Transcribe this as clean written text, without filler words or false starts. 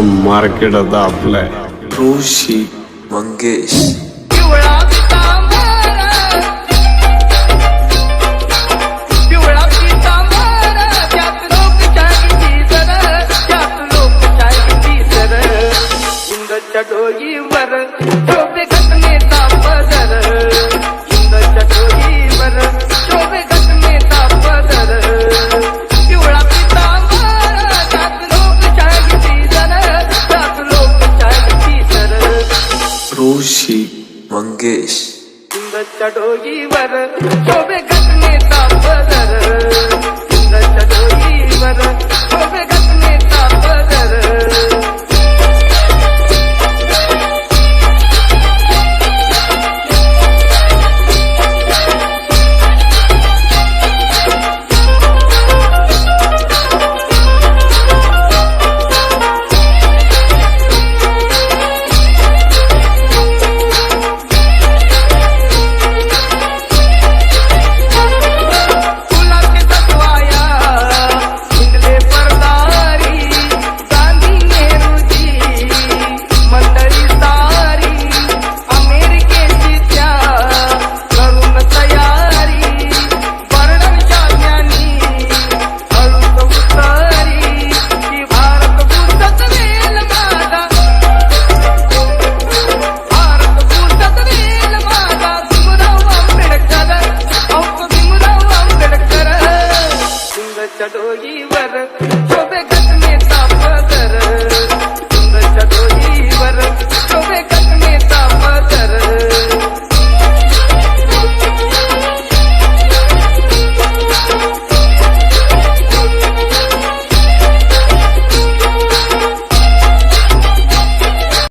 market आता आपलाय ऋषी मंगेश चटोईवर शोभे घटनेचा पदर चटोईवर शोभे घटनेचा पदर पिवळा पितांबर त्यात लोकशाहीची जर त्यात लोकशाहीची सर ऋषी मंगेश चटोईवर शोभे घटनेचा पदर चटोईवर शोभे घटनेचा पदर चटोईवर